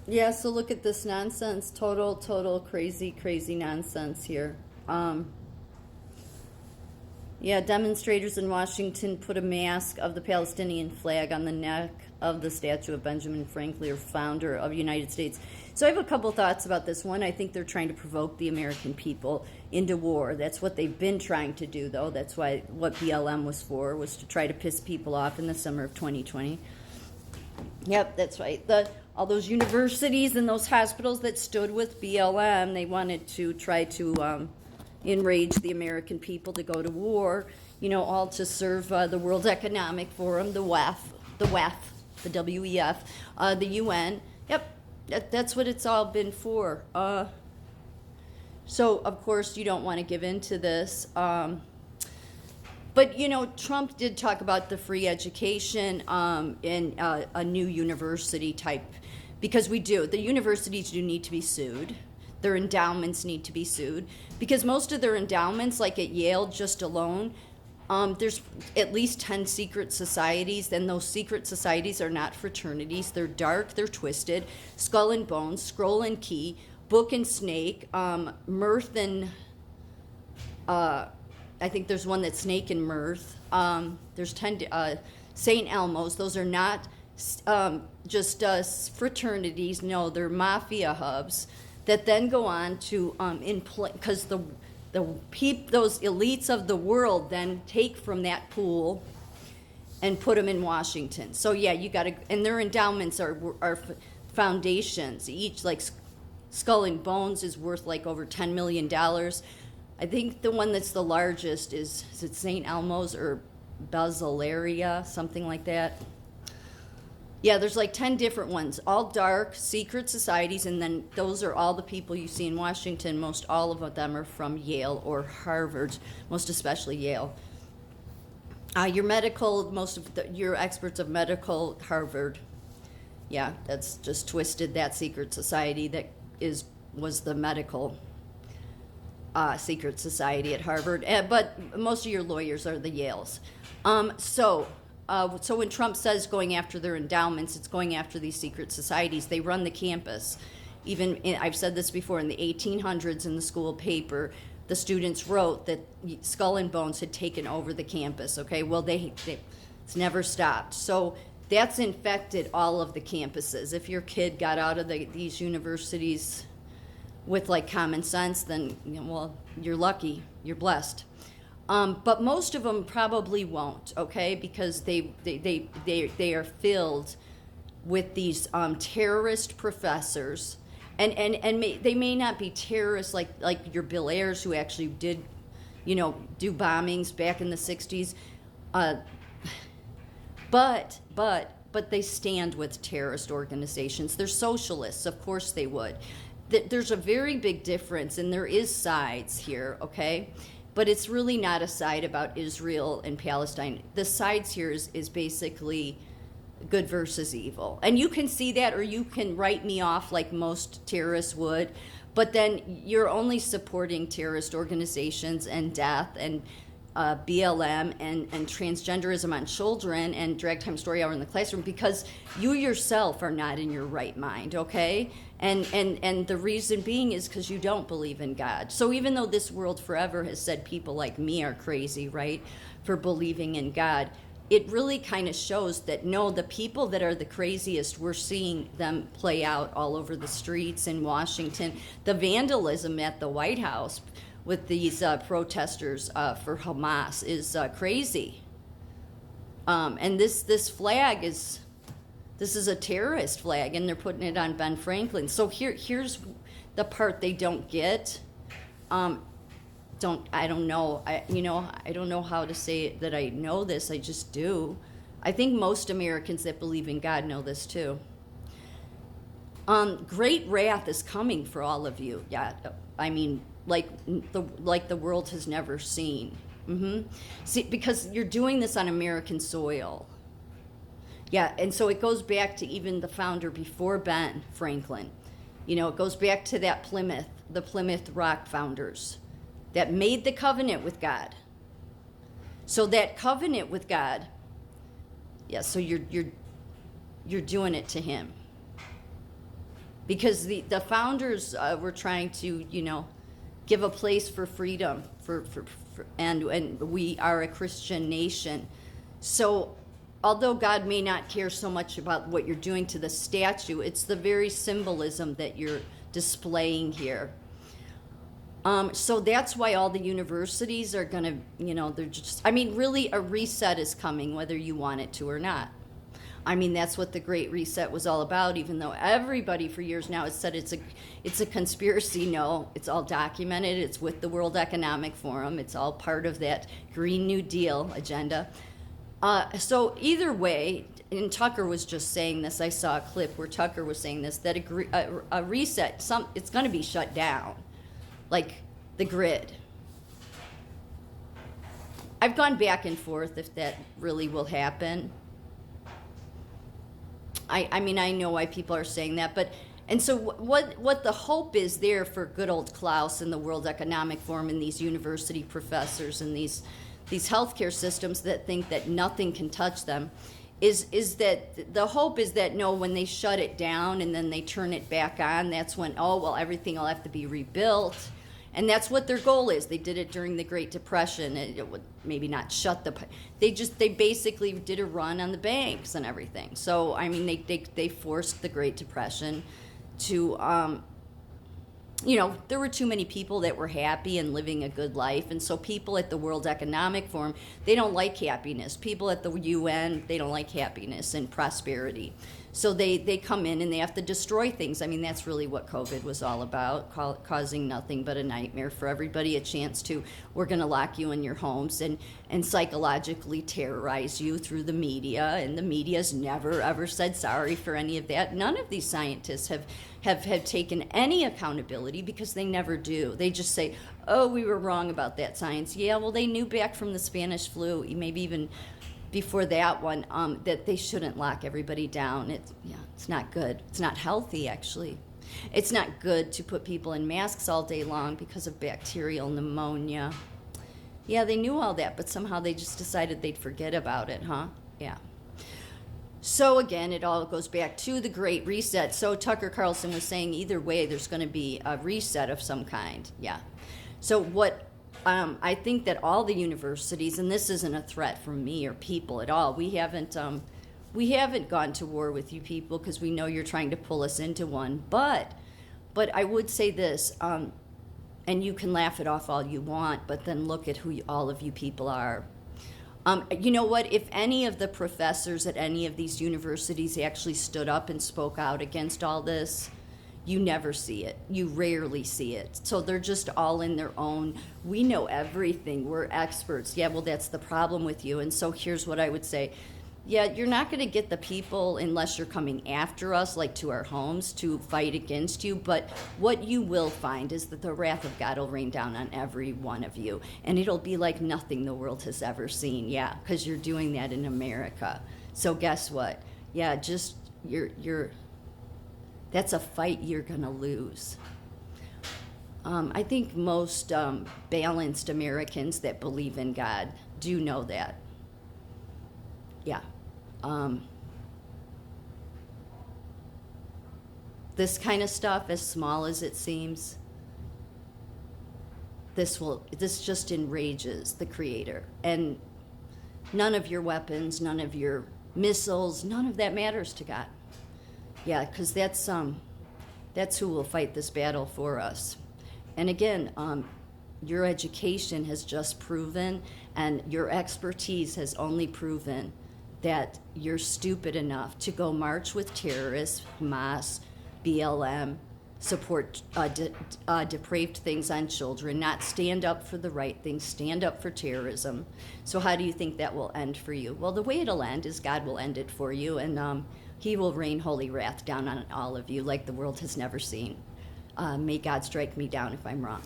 Yeah, so look at this nonsense. Total crazy nonsense here. Yeah, demonstrators in Washington put a mask of the Palestinian flag on the neck of the statue of Benjamin Franklin, founder of the United States. So I have a couple thoughts about this. One, I think they're trying to provoke the American people into war. That's what they've been trying to do, though. That's why what BLM was for, was to try to piss people off in the summer of 2020. Yep, that's right. All those universities and those hospitals that stood with BLM, they wanted to try to enrage the American people to go to war, all to serve the World Economic Forum, the the WEF, the UN. Yep, that's what it's all been for. So, of course, you don't want to give in to this. But, Trump did talk about the free education and a new university type, because we do. The universities do need to be sued. Their endowments need to be sued, because most of their endowments, like at Yale just alone, there's at least 10 secret societies, and those secret societies are not fraternities. They're dark, they're twisted. Skull and Bones, Scroll and Key, Book and Snake, Mirth and... I think there's one that's Snake and Mirth. There's 10 St. Elmo's. Those are not just fraternities. No, they're mafia hubs that then go on to because those elites of the world then take from that pool and put them in Washington. So yeah, you got to, and their endowments are foundations. Each, like Skull and Bones, is worth like over $10 million. I think the one that's the largest is it St. Elmo's or Basileia, something like that. Yeah, there's like 10 different ones, all dark, secret societies, and then those are all the people you see in Washington. Most all of them are from Yale or Harvard, most especially Yale. Your medical, your experts of medical, Harvard. Yeah, that's just twisted. That secret society that was the medical secret society at Harvard, but most of your lawyers are the Yales. So when Trump says going after their endowments, it's going after these secret societies. They run the campus. I've said this before, in the 1800s in the school paper, the students wrote that Skull and Bones had taken over the campus. Okay, well, it's never stopped. So that's infected all of the campuses. If your kid got out of these universities with like common sense, then well, you're lucky, you're blessed. But most of them probably won't, okay, because they are filled with these terrorist professors, and they may not be terrorists like your Bill Ayers, who actually did, do bombings back in the 60s, but they stand with terrorist organizations. They're socialists, of course they would. There's a very big difference, and there is sides here, okay? But it's really not a side about Israel and Palestine. The sides here is basically good versus evil. And you can see that, or you can write me off like most terrorists would, but then you're only supporting terrorist organizations and death and BLM and transgenderism on children and drag time story hour in the classroom because you yourself are not in your right mind, okay? And the reason being is because you don't believe in God. So even though this world forever has said people like me are crazy, right, for believing in God, it really kind of shows that no, the people that are the craziest, we're seeing them play out all over the streets in Washington. The vandalism at the White House with these protesters for Hamas is crazy. And this flag is a terrorist flag, and they're putting it on Ben Franklin. So here's the part they don't get. I don't know. I don't know how to say that I know this. I just do. I think most Americans that believe in God know this too. Great wrath is coming for all of you. Yeah, I mean, like the world has never seen. See, because you're doing this on American soil. Yeah, and so it goes back to even the founder before Ben Franklin. It goes back to the Plymouth Rock founders that made the covenant with God. So that covenant with God, yeah, so you're doing it to him. because the founders were trying to, give a place for freedom and we are a Christian nation. So although God may not care so much about what you're doing to the statue, it's the very symbolism that you're displaying here. So that's why all the universities are going to, they're just, really a reset is coming, whether you want it to or not. That's what the Great Reset was all about, even though everybody for years now has said it's a conspiracy. No, it's all documented. It's with the World Economic Forum. It's all part of that Green New Deal agenda. So either way, and Tucker was just saying this, I saw a clip where Tucker was saying this, that a reset, it's going to be shut down, like the grid. I've gone back and forth if that really will happen. I know why people are saying that, and so what the hope is there for good old Klaus and the World Economic Forum and these university professors and these healthcare systems that think that nothing can touch them is that the hope is that no, when they shut it down and then they turn it back on, that's when, everything will have to be rebuilt. And that's what their goal is. They did it during the Great Depression. It would maybe not shut they basically did a run on the banks and everything. So, they forced the Great Depression to, there were too many people that were happy and living a good life. And so people at the World Economic Forum, they don't like happiness. People at the UN, they don't like happiness and prosperity. So they come in and they have to destroy things. That's really what COVID was all about, causing nothing but a nightmare for everybody, a chance to, we're going to lock you in your homes and psychologically terrorize you through the media. And the media's never, ever said sorry for any of that. None of these scientists have taken any accountability because they never do. They just say, oh, we were wrong about that science. Yeah, well, they knew back from the Spanish flu, maybe even before that one, that they shouldn't lock everybody down. It's not good. It's not healthy, actually. It's not good to put people in masks all day long because of bacterial pneumonia. Yeah, they knew all that, but somehow they just decided they'd forget about it, huh? Yeah. So again, it all goes back to the Great Reset. So Tucker Carlson was saying either way, there's going to be a reset of some kind. Yeah. So what I think that all the universities, and this isn't a threat from me or people at all, we haven't gone to war with you people because we know you're trying to pull us into one. But I would say this, and you can laugh it off all you want, but then look at who all of you people are. You know what? If any of the professors at any of these universities actually stood up and spoke out against all this, you never see it. You rarely see it. So they're just all in their own, we know everything, we're experts. Yeah, well, that's the problem with you. And so here's what I would say. Yeah, you're not going to get the people unless you're coming after us, like to our homes, to fight against you. But what you will find is that the wrath of God will rain down on every one of you. And it'll be like nothing the world has ever seen. Yeah, because you're doing that in America. So guess what? Yeah, just you're that's a fight you're going to lose. I think most balanced Americans that believe in God do know that. Yeah. This kind of stuff, as small as it seems, this just enrages the Creator. And none of your weapons, none of your missiles, none of that matters to God. Yeah, because that's who will fight this battle for us. And again, your education has just proven, and your expertise has only proven that you're stupid enough to go march with terrorists, Hamas, BLM, support depraved things on children, not stand up for the right things, stand up for terrorism. So how do you think that will end for you? Well, the way it'll end is God will end it for you, and He will rain holy wrath down on all of you like the world has never seen. May God strike me down if I'm wrong.